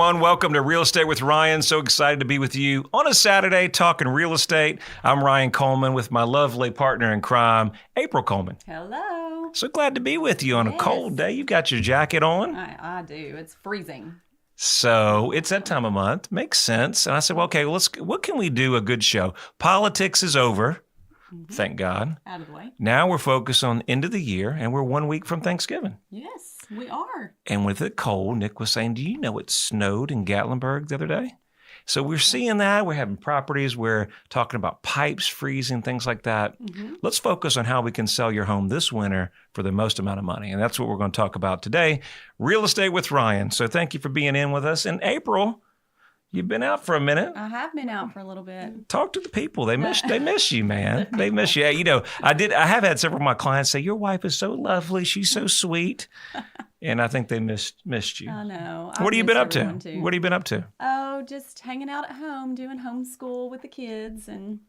everyone. Welcome to Real Estate with Ryan. So excited to be with you on a Saturday talking real estate. I'm Ryan Coleman with my lovely partner in crime, April Coleman. Hello. So glad to be with you on a cold day. You've got your jacket on. I do. It's freezing. So it's that time of month. Makes sense. And I said, well, okay, what can we do a good show? Politics is over. Thank God. Out of the way. Now we're focused on end of the year, and we're 1 week from Thanksgiving. Yes, we are. And with it cold, Nick was saying, do you know it snowed in Gatlinburg the other day? So we're seeing that. We're having properties. We're talking about pipes freezing, things like that. Let's focus on how we can sell your home this winter for the most amount of money. And that's what we're going to talk about today. Real Estate with Ryan. So thank you for being in with us. And April, you've been out for a minute. I have been out for a little bit. Talk to the people. They miss you, man. They miss you. You know, I have had several of my clients say, your wife is so lovely. She's so sweet. And I think they missed you. I know. What have you been up to? Too. What have you been up to? Oh, just hanging out at home, doing homeschool with the kids and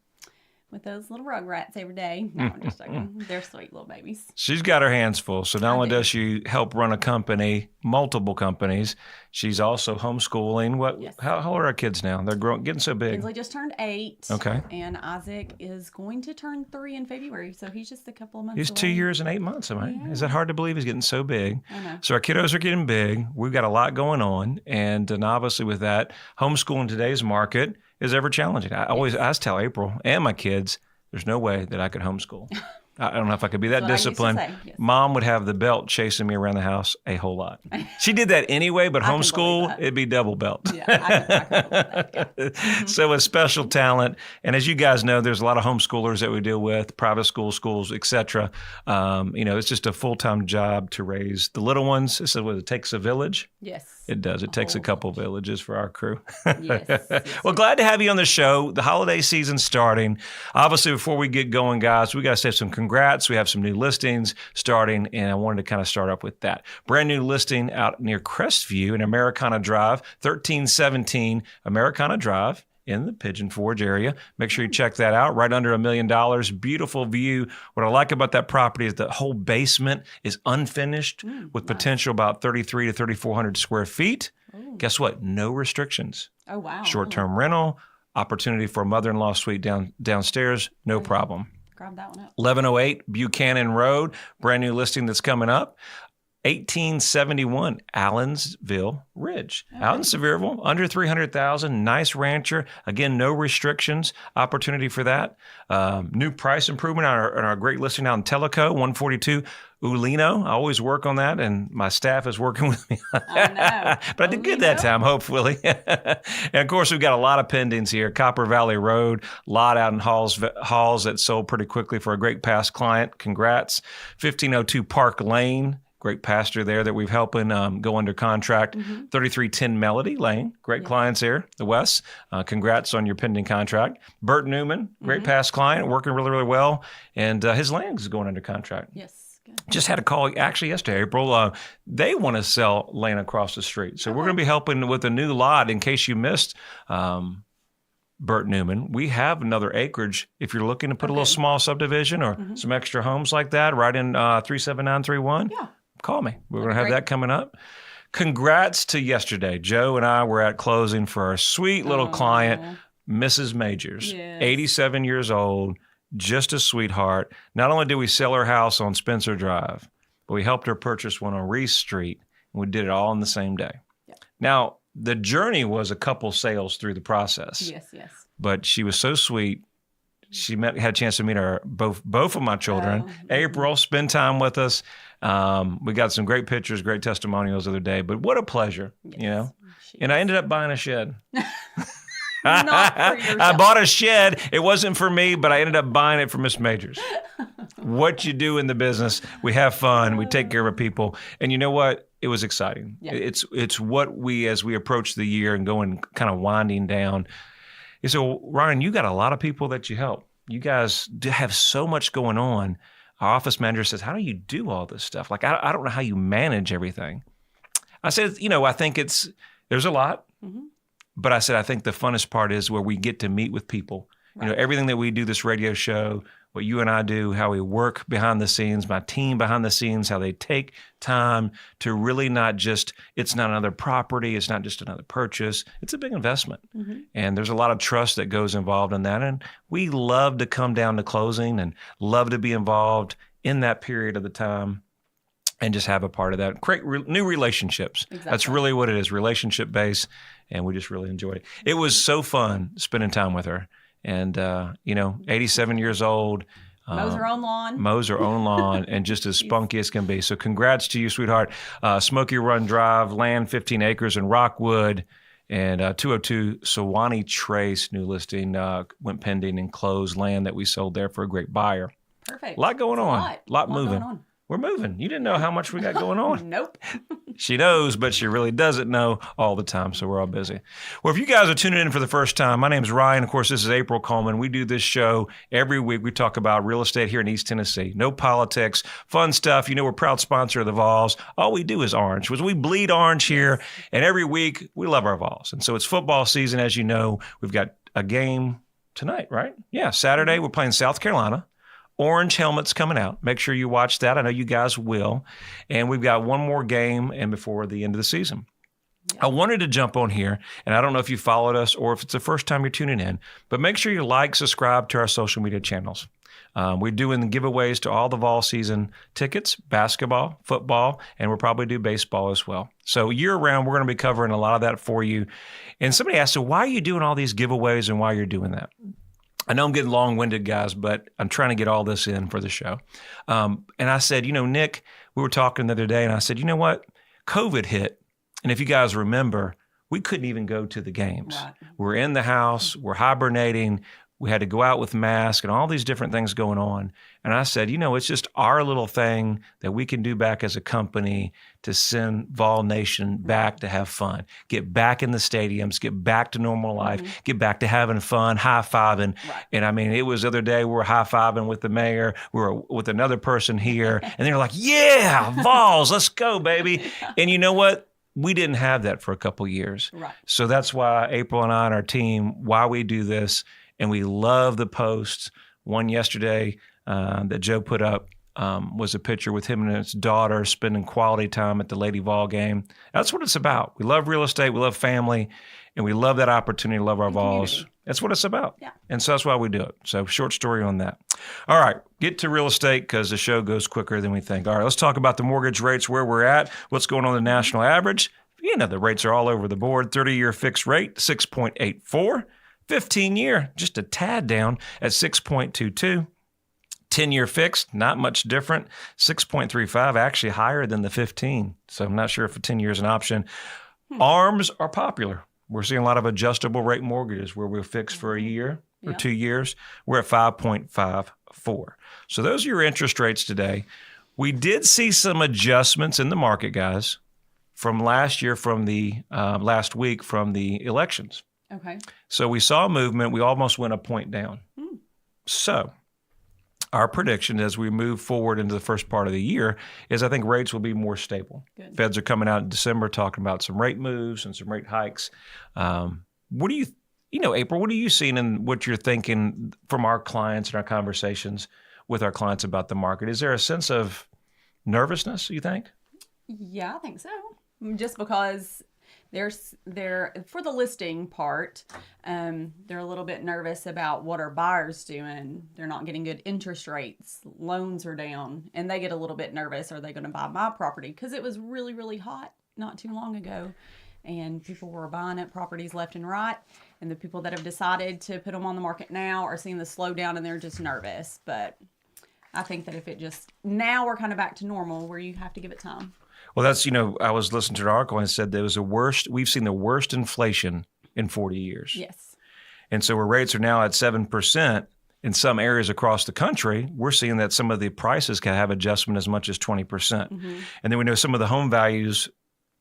with those little rugrats every day. No, I'm just joking. They're sweet little babies. She's got her hands full. So not only does she help run a company, multiple companies, she's also homeschooling. Yes. How old are our kids now? They're getting so big. Kinsley just turned 8. Okay. And Isaac is going to turn 3 in February. So he's just a couple of months He's away. 2 years and 8 months, am I? Yeah. Is that hard to believe? He's getting so big. I know. So our kiddos are getting big. We've got a lot going on. And obviously with that, homeschooling today's market is ever challenging. I tell April and my kids, there's no way that I could homeschool. I don't know if I could be that disciplined. Yes. Mom would have the belt chasing me around the house a whole lot. She did that anyway, but homeschool, it'd be double belt. Yeah, I can believe that. So a special talent. And as you guys know, there's a lot of homeschoolers that we deal with, private schools, et cetera. It's just a full-time job to raise the little ones. So it takes a village. Yes. It does. It takes a couple villages for our crew. Yes. Well, glad to have you on the show. The holiday season's starting. Obviously, before we get going, guys, we got to say some congrats. We have some new listings starting, and I wanted to kind of start up with that. Brand new listing out near Crestview in Americana Drive, 1317 Americana Drive in the Pigeon Forge area. Make sure you check that out. Right under $1 million. Beautiful view. What I like about that property is the whole basement is unfinished with potential about 3,300 to 3,400 square feet. Guess what? No restrictions. Oh, wow. Short-term rental, opportunity for a mother-in-law suite downstairs, no problem. Grab that one up. 1108 Buchanan Road, brand new listing that's coming up. 1871 Allensville Ridge. Out in Sevierville, under 300,000, nice rancher. Again, no restrictions, opportunity for that. New price improvement on our great listing out in Tellico, 142 Ulino. I always work on that, and my staff is working with me on that. But I did good that time, hopefully. And of course, we've got a lot of pendings here. Copper Valley Road, lot out in Halls that sold pretty quickly for a great past client. Congrats. 1502 Park Lane. Great pastor there that we've helping go under contract. 3310 Melody Lane. Great clients there, the West. Congrats on your pending contract. Bert Newman, great past client, working really, really well. And his land is going under contract. Yes. Good. Just had a call actually yesterday, April. They want to sell land across the street. So we're going to be helping with a new lot in case you missed Bert Newman. We have another acreage if you're looking to put a little small subdivision or some extra homes like that right in 37931. Yeah. Call me. We're going to have that coming up. Congrats to yesterday. Joe and I were at closing for our sweet little client, Mrs. Majors, 87 years old, just a sweetheart. Not only did we sell her house on Spencer Drive, but we helped her purchase one on Reese Street, and we did it all in the same day. Yeah. Now, the journey was a couple sales through the process. Yes. But she was so sweet. She had a chance to meet our both of my children. April, spend time with us. We got some great pictures, great testimonials the other day. But what a pleasure, you know. And I ended up buying a shed. Not for yourself. I bought a shed. It wasn't for me, but I ended up buying it for Miss Majors. What you do in the business, we have fun. We take care of our people. And you know what? It was exciting. Yeah. It's what we, as we approach the year and going kind of winding down. So, Ryan, you got a lot of people that you help. You guys have so much going on. Our office manager says, how do you do all this stuff? Like, I don't know how you manage everything. I said, I think there's a lot. But I said, I think the funnest part is where we get to meet with people. Right. Everything that we do, this radio show, what you and I do, how we work behind the scenes, my team behind the scenes, how they take time to really not just, it's not another property, it's not just another purchase, it's a big investment. Mm-hmm. And there's a lot of trust that goes involved in that. And we love to come down to closing and love to be involved in that period of the time and just have a part of that. Create new relationships. Exactly. That's really what it is, relationship based. And we just really enjoyed it. It was so fun spending time with her. And, 87 years old. Mows her own lawn. Mows her own lawn and just as spunky as can be. So congrats to you, sweetheart. Smoky Run Drive, land 15 acres in Rockwood. And 202 Sewanee Trace, new listing, went pending and closed, land that we sold there for a great buyer. Perfect. A lot going on. A lot moving. going on. We're moving. You didn't know how much we got going on. Nope. She knows, but she really doesn't know all the time, so we're all busy. Well, if you guys are tuning in for the first time, my name is Ryan. Of course, this is April Coleman. We do this show every week. We talk about real estate here in East Tennessee. No politics, fun stuff. We're a proud sponsor of the Vols. All we do is orange. We bleed orange here, and every week we love our Vols. And so it's football season, as you know. We've got a game tonight, right? Yeah, Saturday we're playing South Carolina. Orange helmets coming out. Make sure you watch that. I know you guys will. And we've got one more game and before the end of the season. I wanted to jump on here, and I don't know if you followed us or if it's the first time you're tuning in, but make sure you like, subscribe to our social media channels. We're doing the giveaways to all the Vol season tickets, basketball, football, and we'll probably do baseball as well. So year-round, we're going to be covering a lot of that for you. And somebody asked, so why are you doing all these giveaways and why you're doing that? I know I'm getting long-winded, guys, but I'm trying to get all this in for the show. And I said, Nick, we were talking the other day, and I said, you know what? COVID hit, and if you guys remember, we couldn't even go to the games. Right. We're in the house. We're hibernating. We had to go out with masks and all these different things going on. And I said, it's just our little thing that we can do back as a company to send Vol Nation back to have fun, get back in the stadiums, get back to normal life, get back to having fun, high-fiving. Right. And it was the other day we were high-fiving with the mayor. We were with another person here. And they were like, yeah, Vols, let's go, baby. And you know what? We didn't have that for a couple years. Right. So that's why April and I and our team, why we do this. And we love the posts. One yesterday that Joe put up was a picture with him and his daughter spending quality time at the Lady Vol game. That's what it's about. We love real estate. We love family. And we love that opportunity to love our Vols. That's what it's about. Yeah. And so that's why we do it. So short story on that. All right. Get to real estate because the show goes quicker than we think. All right. Let's talk about the mortgage rates, where we're at, what's going on the national average. The rates are all over the board. 30-year fixed rate, 6.84. 15-year, just a tad down at 6.22. 10-year fixed, not much different, 6.35, actually higher than the 15. So I'm not sure if a 10 year is an option. ARMs are popular. We're seeing a lot of adjustable rate mortgages where we're fixed for a year or 2 years. We're at 5.54. So those are your interest rates today. We did see some adjustments in the market, guys, from last year, from the last week, from the elections. Okay. So we saw a movement. We almost went a point down. So our prediction as we move forward into the first part of the year is I think rates will be more stable. Good. Feds are coming out in December talking about some rate moves and some rate hikes. What do April, what are you seeing and what you're thinking from our clients and our conversations with our clients about the market? Is there a sense of nervousness, you think? Yeah, I think so. Just because they're for the listing part, they're a little bit nervous about what are buyers doing. They're not getting good interest rates. Loans are down, and they get a little bit nervous. Are they going to buy my property? Because it was really, really hot not too long ago, and people were buying up properties left and right. And the people that have decided to put them on the market now are seeing the slowdown, and they're just nervous. But I think that if it just now we're kind of back to normal, where you have to give it time. Well, that's, I was listening to an article and it said there was we've seen the worst inflation in 40 years. Yes. And so where rates are now at 7% in some areas across the country, we're seeing that some of the prices can have adjustment as much as 20%. Mm-hmm. And then we know some of the home values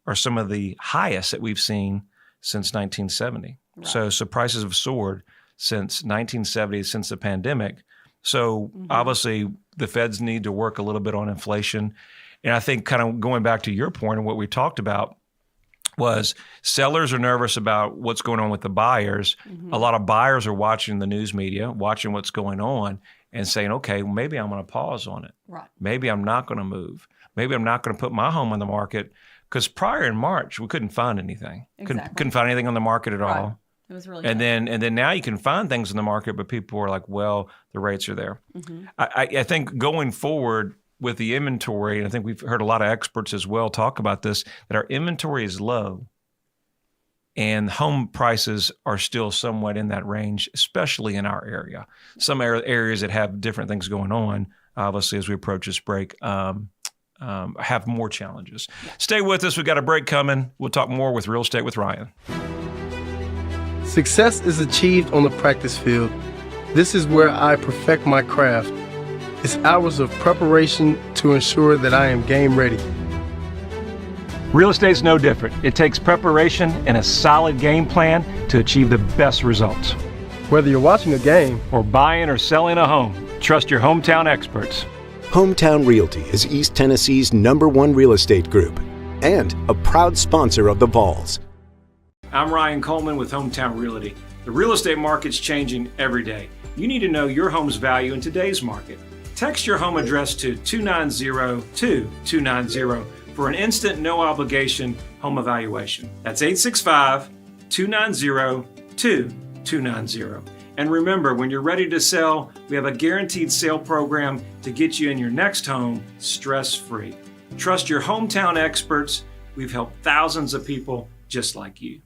are some of the highest that we've seen since 1970. Right. So prices have soared since 1970, since the pandemic. So obviously the feds need to work a little bit on inflation. And I think kind of going back to your point and what we talked about was sellers are nervous about what's going on with the buyers. Mm-hmm. A lot of buyers are watching the news media, watching what's going on. and saying, okay, well, maybe I'm going to pause on it. Right. Maybe I'm not going to move. Maybe I'm not going to put my home on the market, because prior in March, we couldn't find anything. Exactly. Couldn't find anything on the market at all. It was really and good. then now you can find things in the market, but people are like, well, the rates are there. Mm-hmm. I think going forward with the inventory, and I think we've heard a lot of experts as well talk about this, that our inventory is low and home prices are still somewhat in that range, especially in our area. Some areas that have different things going on, obviously, as we approach this break, have more challenges. Yeah. Stay with us. We've got a break coming. We'll talk more with Real Estate with Ryan. Success is achieved on the practice field. This is where I perfect my craft. It's hours of preparation to ensure that I am game ready. Real estate's no different. It takes preparation and a solid game plan to achieve the best results. Whether you're watching a game or buying or selling a home, trust your hometown experts. Hometown Realty is East Tennessee's #1 real estate group and a proud sponsor of the Vols. I'm Ryan Coleman with Hometown Realty. The real estate market's changing every day. You need to know your home's value in today's market. Text your home address to 290-2290 for an instant, no obligation home evaluation. That's 865-290-2290. And remember, when you're ready to sell, we have a guaranteed sale program to get you in your next home stress-free. Trust your hometown experts. We've helped thousands of people just like you.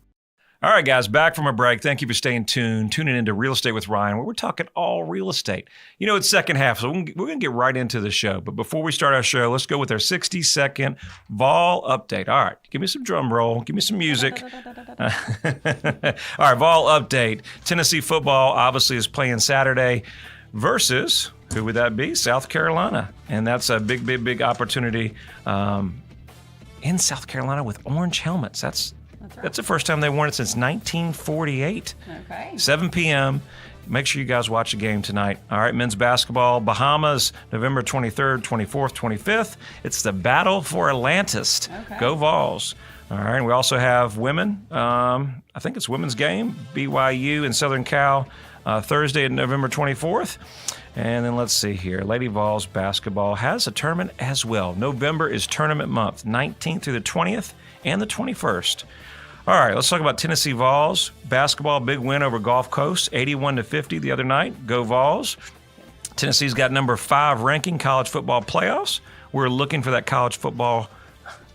All right, guys, back from a break. Thank you for staying tuned, tuning into Real Estate with Ryan, where we're talking all real estate. You know, it's second half, so we're going to get right into the show. But before we start our show, let's go with our 60-second Vol update. All right, give me some drum roll. Give me some music. All right, Vol update. Tennessee football obviously is playing Saturday versus, who would that be? South Carolina. And that's a big, big, big opportunity in South Carolina with orange helmets. That's the first time they worn it since 1948. Okay. 7 p.m. Make sure you guys watch the game tonight. All right, men's basketball, Bahamas, November 23rd, 24th, 25th. It's the Battle for Atlantis. Okay. Go Vols. All right, we also have women. I think it's women's game, BYU and Southern Cal, Thursday, November 24th. And then let's see here. Lady Vols basketball has a tournament as well. November is tournament month, 19th through the 20th and the 21st. All right, let's talk about Tennessee Vols. Basketball, big win over Gulf Coast, 81-50 the other night. Go Vols. Tennessee's got number 5 ranking college football playoffs. We're looking for that college football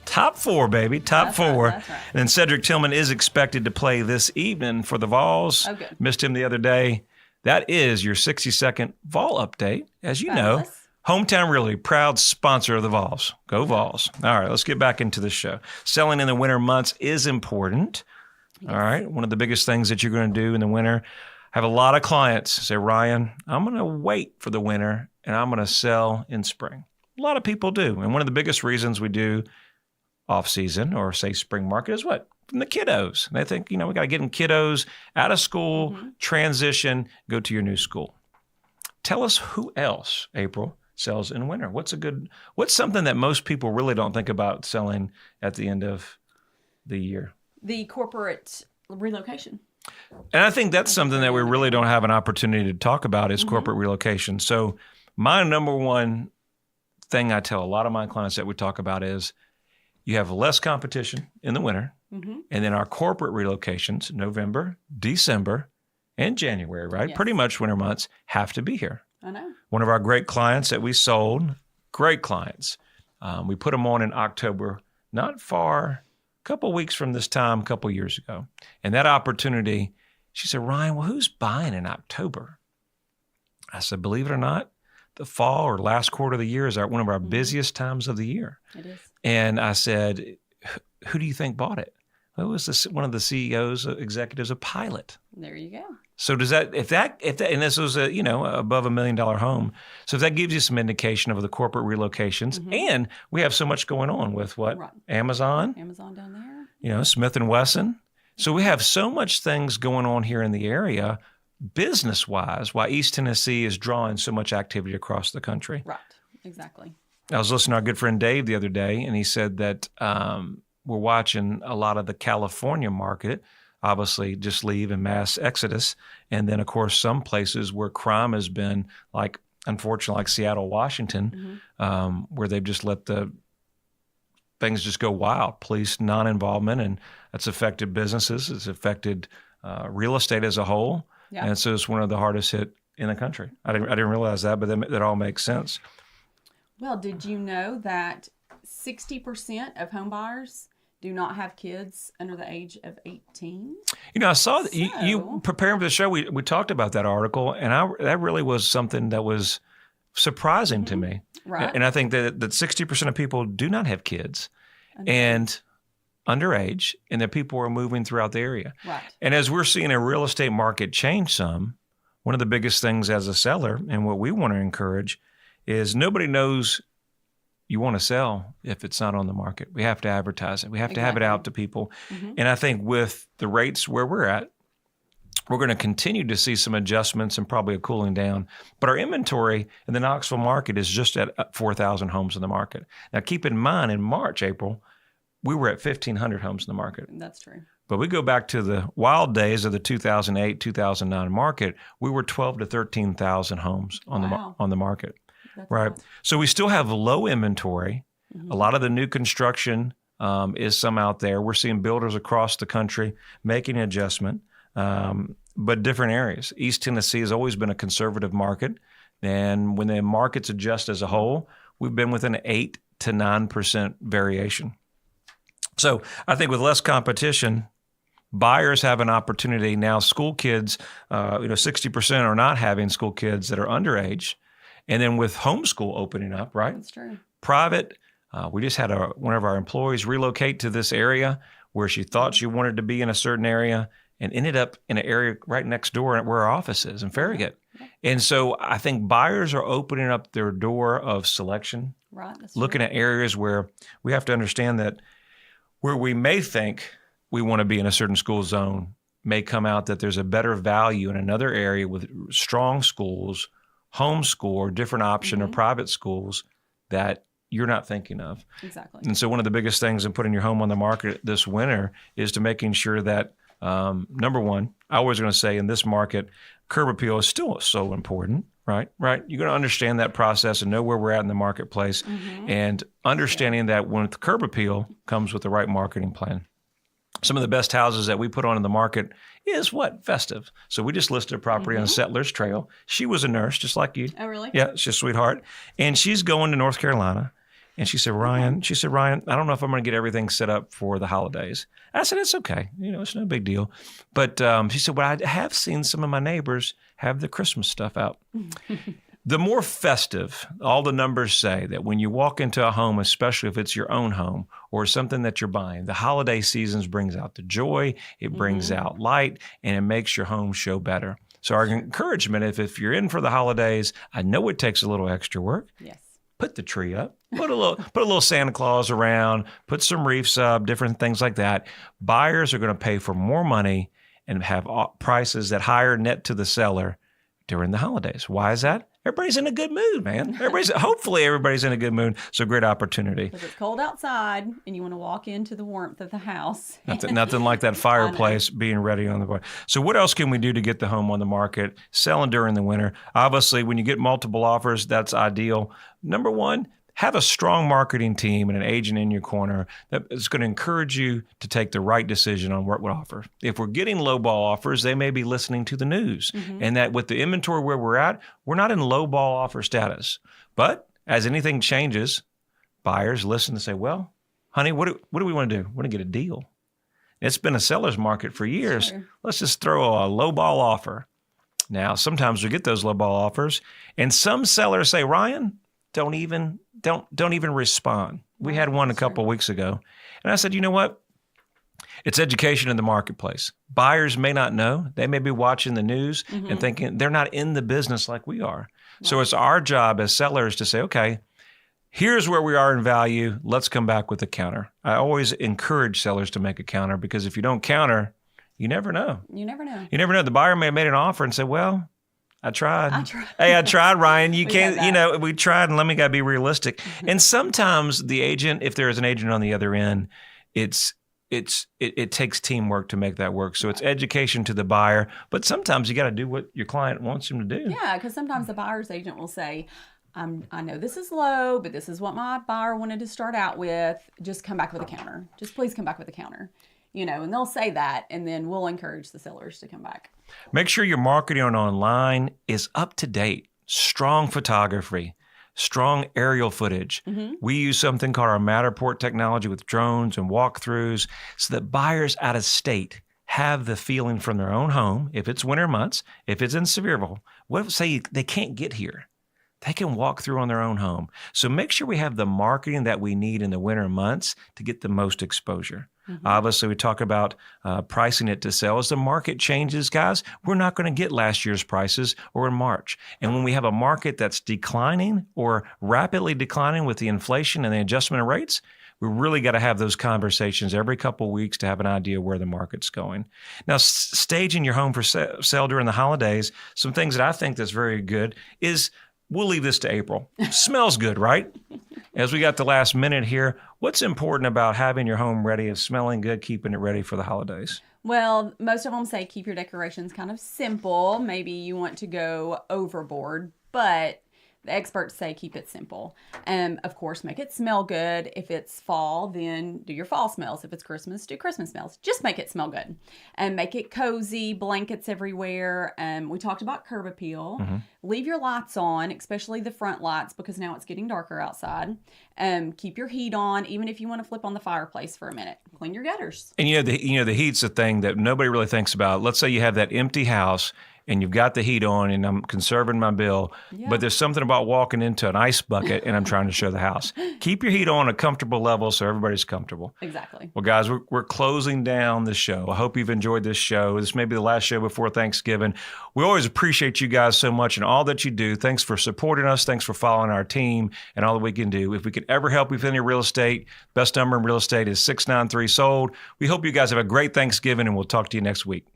top 4, baby, top 4. Right, that's right. And then Cedric Tillman is expected to play this evening for the Vols. Oh, good. Missed him the other day. That is your 60-second Vol update. As you know, Hometown Realty, proud sponsor of the Vols. Go Vols. All right, let's get back into the show. Selling in the winter months is important. Yes. All right, one of the biggest things that you're going to do in the winter. I have a lot of clients say, Ryan, I'm going to wait for the winter and I'm going to sell in spring. A lot of people do. And one of the biggest reasons we do off-season or say spring market is what? From the kiddos. And they think, we got to get them kiddos out of school, transition, go to your new school. Tell us who else, April, sells in winter. What's something that most people really don't think about selling at the end of the year? The corporate relocation. And I think that's something that we really don't have an opportunity to talk about is corporate relocation. So my number one thing I tell a lot of my clients that we talk about is you have less competition in the winter. And then our corporate relocations, November, December, and January, right? Yes. Pretty much winter months have to be here. I know. One of our great clients that we sold, great clients, we put them on in October, not far, a couple weeks from this time, a couple years ago. And that opportunity, she said, Ryan, well, who's buying in October? I said, believe it or not, the fall or last quarter of the year is one of our busiest times of the year. It is. And I said, who do you think bought it? Well, it was one of the CEOs, executives of Pilot. There you go. So does that, if that, and this was above $1 million home. So if that gives you some indication of the corporate relocations, and we have so much going on with what? Right. Amazon down there. Smith & Wesson. So we have so much things going on here in the area, business-wise, why East Tennessee is drawing so much activity across the country. Right. Exactly. I was listening to our good friend Dave the other day, and he said that we're watching a lot of the California market obviously just leave in mass exodus. And then, of course, some places where crime has been like unfortunately, like Seattle, Washington, where they've just let the things just go wild. Police non-involvement, and that's affected businesses. It's affected real estate as a whole, and so it's one of the hardest hit in the country. I didn't realize that, but that all makes sense. Well, did you know that 60% of home buyers do not have kids under the age of 18? I saw that you preparing for the show. We talked about that article, and that really was something that was surprising to me. Right. And I think that 60% of people do not have kids and underage, and that people are moving throughout the area. Right. And as we're seeing a real estate market change some, one of the biggest things as a seller, and what we want to encourage, is nobody knows you want to sell if it's not on the market. We have to advertise it. We have to have it out to people. And I think with the rates where we're at, we're going to continue to see some adjustments and probably a cooling down. But our inventory in the Knoxville market is just at 4,000 homes in the market. Now, keep in mind, in March, April, we were at 1,500 homes in the market. That's true. But we go back to the wild days of the 2008, 2009 market, we were 12 to 13,000 homes on the market. That's right. awesome. So we still have low inventory. A lot of the new construction is some out there. We're seeing builders across the country making an adjustment, but different areas. East Tennessee has always been a conservative market. And when the markets adjust as a whole, we've been within 8 to 9% variation. So I think with less competition, buyers have an opportunity. Now, school kids, 60% are not having school kids that are underage. And then with homeschool opening up, right? That's true. Private, we just had one of our employees relocate to this area where she thought she wanted to be in a certain area and ended up in an area right next door where our office is in Farragut. And so I think buyers are opening up their door of selection, Right. That's looking true. at areas where we have to understand that where we may think we want to be in a certain school zone may come out that there's a better value in another area with strong schools, homeschool, or different option or private schools that you're not thinking of. Exactly. And so one of the biggest things in putting your home on the market this winter is to making sure that, number one, I always going to say in this market, curb appeal is still so important, right? Right. You're going to understand that process and know where we're at in the marketplace, and understanding that with curb appeal comes with the right marketing plan. Some of the best houses that we put on in the market is Festive. So we just listed a property on Settlers Trail. She was a nurse, just like you. Oh, really? Yeah, she's a sweetheart. And she's going to North Carolina. And she said, Ryan, I don't know if I'm going to get everything set up for the holidays. I said, it's okay. It's no big deal. But she said, well, I have seen some of my neighbors have the Christmas stuff out. The more festive, all the numbers say that when you walk into a home, especially if it's your own home or something that you're buying, the holiday seasons brings out the joy, it brings out light, and it makes your home show better. So our encouragement, if you're in for the holidays, I know it takes a little extra work. Yes. Put the tree up, put a little Santa Claus around, put some wreaths up, different things like that. Buyers are going to pay for more money and have prices that higher net to the seller during the holidays. Why is that? Everybody's in a good mood, man. Hopefully everybody's in a good mood. So great opportunity. Because it's cold outside and you want to walk into the warmth of the house. Nothing like that fireplace being ready on the fire. So what else can we do to get the home on the market, selling during the winter? Obviously, when you get multiple offers, that's ideal. Number one, have a strong marketing team and an agent in your corner that is going to encourage you to take the right decision on what would offer. If we're getting lowball offers, they may be listening to the news. And that with the inventory where we're at, we're not in lowball offer status. But as anything changes, buyers listen and say, well, honey, what do we want to do? We want to get a deal. It's been a seller's market for years. Sure. Let's just throw a lowball offer. Now, sometimes we get those lowball offers, and some sellers say, Ryan, don't even respond. We had one a couple of weeks ago. And I said, you know what? It's education in the marketplace. Buyers may not know. They may be watching the news and thinking they're not in the business like we are. Right. So it's our job as sellers to say, okay, here's where we are in value. Let's come back with a counter. I always encourage sellers to make a counter, because if you don't counter, you never know. You never know. You never know. The buyer may have made an offer and said, well, I tried. Hey, I tried, Ryan. You can't, we tried, and we got to be realistic. And sometimes the agent, if there is an agent on the other end, it's it takes teamwork to make that work. So it's education to the buyer, but sometimes you got to do what your client wants them to do. Yeah, because sometimes the buyer's agent will say, I know this is low, but this is what my buyer wanted to start out with. Just come back with a counter. Just please come back with a counter. And they'll say that, and then we'll encourage the sellers to come back. Make sure your marketing online is up to date, strong photography, strong aerial footage. We use something called our Matterport technology with drones and walkthroughs so that buyers out of state have the feeling from their own home. If it's winter months, if it's in Sevierville, what if say they can't get here? They can walk through on their own home. So make sure we have the marketing that we need in the winter months to get the most exposure. Obviously, we talk about pricing it to sell. As the market changes, guys, we're not going to get last year's prices or in March. And when we have a market that's declining or rapidly declining with the inflation and the adjustment of rates, we really got to have those conversations every couple of weeks to have an idea where the market's going. Now, staging your home for sale during the holidays, some things that I think that's very good is we'll leave this to April. Smells good, right? As we got the last minute here, what's important about having your home ready and smelling good, keeping it ready for the holidays? Well, most of them say keep your decorations kind of simple. Maybe you want to go overboard, but the experts say keep it simple. Of course, make it smell good. If it's fall, then do your fall smells. If it's Christmas, do Christmas smells. Just make it smell good. And make it cozy, blankets everywhere. We talked about curb appeal. Leave your lights on, especially the front lights, because now it's getting darker outside. Keep your heat on, even if you want to flip on the fireplace for a minute. Clean your gutters. And the heat's a thing that nobody really thinks about. Let's say you have that empty house and you've got the heat on and I'm conserving my bill, but there's something about walking into an ice bucket and I'm trying to show the house. Keep your heat on a comfortable level so everybody's comfortable. Exactly. Well, guys, we're closing down the show. I hope you've enjoyed this show. This may be the last show before Thanksgiving. We always appreciate you guys so much and all that you do. Thanks for supporting us. Thanks for following our team and all that we can do. If we could ever help you with any real estate, best number in real estate is 693-SOLD. We hope you guys have a great Thanksgiving and we'll talk to you next week.